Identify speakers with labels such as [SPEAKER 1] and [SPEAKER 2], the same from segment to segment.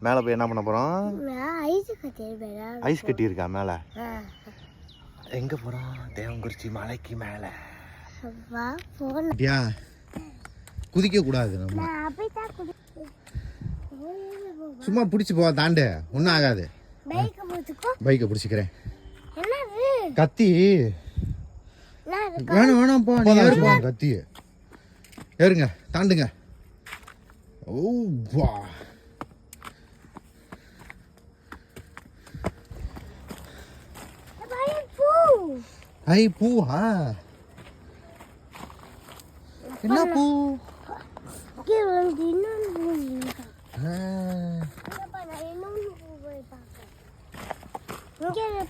[SPEAKER 1] மேலே போய் என்ன பண்ண போகிறோம்? ஐஸ் கட்டி இருக்கா மேலே? எங்கே போகிறோம்? தேவங்குறிச்சி மலைக்கு மேலே. குதிக்க கூடாது, நம்ம சும்மா பிடிச்சி போ, தாண்டு ஒன்றும் ஆகாது. பைக்கை பிடிச்சிக்கிறேன். கத்தி வேணாம் வேணாம்ப்பா, நீ ஏறுப்பா கத்தி. ஏறுங்க, தாண்டுங்க. ஓ வா, ஐ பூவா? என்ன பூ?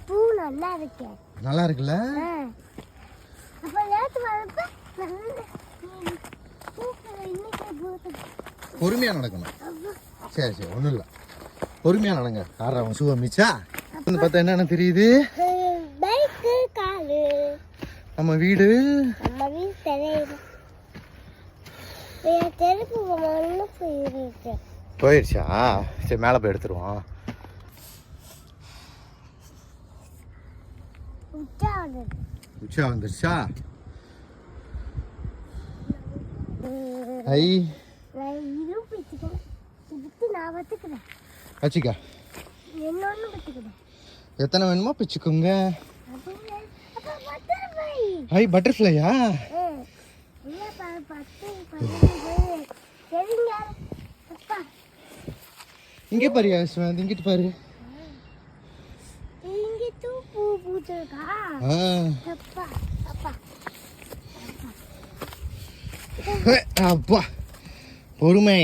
[SPEAKER 2] பூ நல்லா இருக்கு.
[SPEAKER 1] நல்லா இருக்குல்ல? பொறுமையா நடக்கணும். சரி சரி, ஒன்றும் இல்லை, பொறுமையா நடங்க. யாரா அவன் ஷூவை மிச்சா வந்து பார்த்தா என்னென்ன தெரியுது? நம்ம வீடு போயிடுச்சா? சரி, மேலே போய் எடுத்துருவோம். உச்சா வந்துருச்சா? ஐ வச்சுக்க, எத்தனை வேணுமோ பிச்சுக்குங்க. ஐ பட்டர்ஃப்ளையா? இங்கே பாரு யஸ்வந்த், இங்கிட்டு பாரு. அப்பா பொறுமை.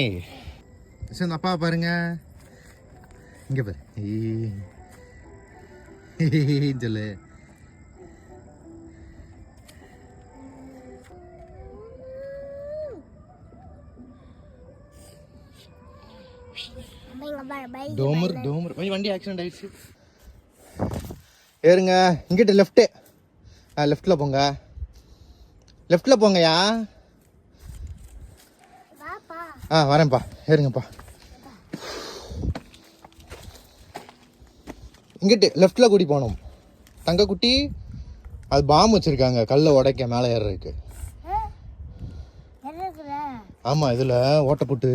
[SPEAKER 1] அப்பா பாருங்க, இங்க பாரு சொல்லு. டோமர் டோமர் வண்டி ஆக்சிடென்ட் ஆயிடுச்சு. ஏறுங்க, இங்கிட்ட லெஃப்ட்டு. லெஃப்டில் போங்க, லெஃப்டில் போங்கயா. வரேன்ப்பா, ஏறுங்கப்பா. இங்கிட்டு லெஃப்டில் கூட்டி போகணும் தங்க குட்டி. அது பாம்பு வச்சுருக்காங்க கல்லை உடைக்க மேலே ஏறுறதுக்கு. ஆமாம், இதில் ஓட்டை போட்டு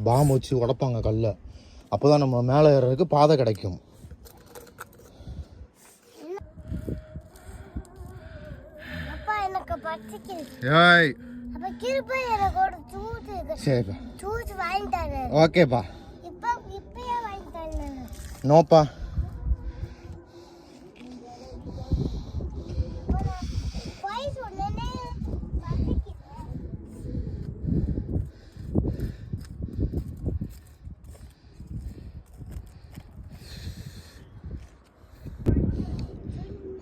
[SPEAKER 1] பாம்பு வச்சு உடைப்பாங்க கல்லை. அப்போ தான் நம்ம மேலே ஏறுறதுக்கு பாதை கிடைக்கும். ஏய் சரிப்பா, ஓகேப்பா. நோப்பா,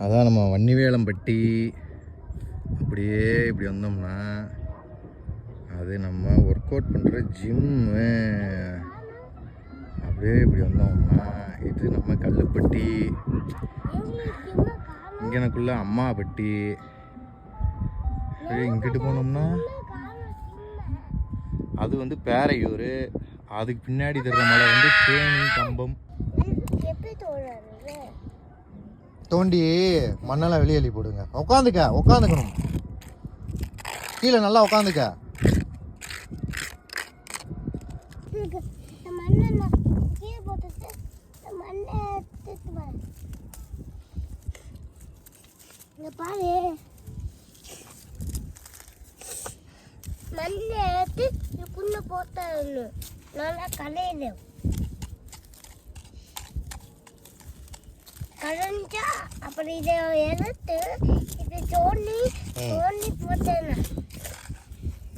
[SPEAKER 1] அதான் நம்ம வன்னிவேலம்பட்டி. அப்படியே இப்படி வந்தோம்னா அது நம்ம ஒர்க் அவுட் பண்ணுற ஜிம்மு. அப்படியே இப்படி வந்தோம்னா இது நம்ம கல்லுப்பட்டி. இங்கனக்குள்ள அம்மாப்பட்டி. இங்கிட்டு போனோம்னா அது வந்து பேரையூர். அதுக்கு பின்னாடி தெரிகிற மலை வந்து தேனி கம்பம். தோண்டி மண்ணெல்லாம் வெளியே அள்ளி போடுங்க. உட்காந்துக்கணும் கீழே, நல்லா உட்காந்துக்க.
[SPEAKER 2] கரஞ்சா அப்படி இதை எடுத்து இது சோனி போட்டேன்.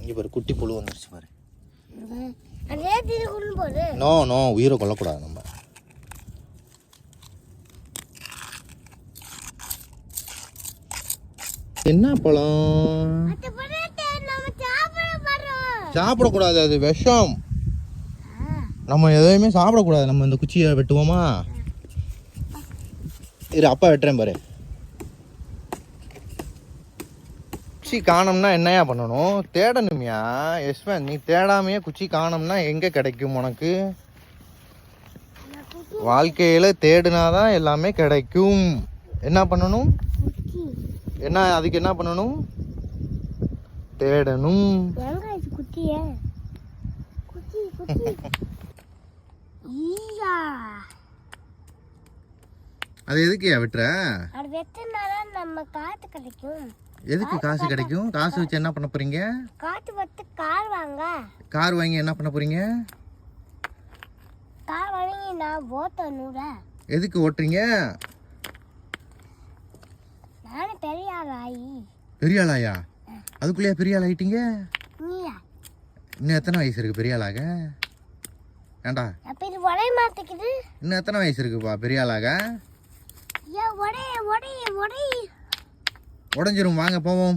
[SPEAKER 1] இங்கே பாரு, குட்டி புழு வந்துருச்சு பாரு.
[SPEAKER 2] அதே திருக்குன்னு போடு.
[SPEAKER 1] நோ நோ, உயிரை கொல்லக்கூடாது நம்ம. என்ன பழம்? சாப்பிடக்கூடாது, அது விஷம். நம்ம எதையுமே சாப்பிடக்கூடாது. நம்ம இந்த குச்சியை வெட்டுவோமா? இரு, அப்பா வெட்டுறேன் பாரு. குச்சி காணோம்னா என்னையா பண்ணணும்? தேடணுமியா யஸ்வந்த்? நீ தேடாமையே குச்சி காணோம்னா எங்கே கிடைக்கும் உனக்கு? வாழ்க்கையில தேடினாதான் எல்லாமே கிடைக்கும். என்ன பண்ணணும்?
[SPEAKER 2] குச்சி
[SPEAKER 1] என்ன அதுக்கு என்ன பண்ணணும்? தேடணும்.
[SPEAKER 2] எங்க இது குச்சியே? குச்சி குச்சி ஈயா
[SPEAKER 1] அது எதுக்கு வெட்டுற?
[SPEAKER 2] அது வெட்டினாதான் நம்ம காத்து கிடைக்கும்.
[SPEAKER 1] எதுக்கு காசு கிடைக்கும்? காசு வச்சு என்ன பண்ண போறீங்க?
[SPEAKER 2] காத்து வச்சு கார் வாங்க.
[SPEAKER 1] கார் வாங்கி என்ன பண்ண போறீங்க?
[SPEAKER 2] கார் வாங்கி நான் ஓட்டணும்ல.
[SPEAKER 1] எதுக்கு ஓட்டுறீங்க?
[SPEAKER 2] நானும் பெரிய ஆள் ஆகி.
[SPEAKER 1] பெரிய ஆளாயா? அதுக்குள்ளேயே பெரிய ஆள் ஆயிட்டீங்க?
[SPEAKER 2] நீயா?
[SPEAKER 1] இன்னும் எத்தனை வயசு இருக்கு பெரிய ஆளாக? ஏண்டா
[SPEAKER 2] அப்ப இது உடைய மாட்டேங்குது.
[SPEAKER 1] இன்னும் எத்தனை வயசு இருக்குப்பா பெரிய ஆளாக?
[SPEAKER 2] ஏன் உடைய உடைய உடைய
[SPEAKER 1] உடஞ்சிரும். வாங்க போவோம்.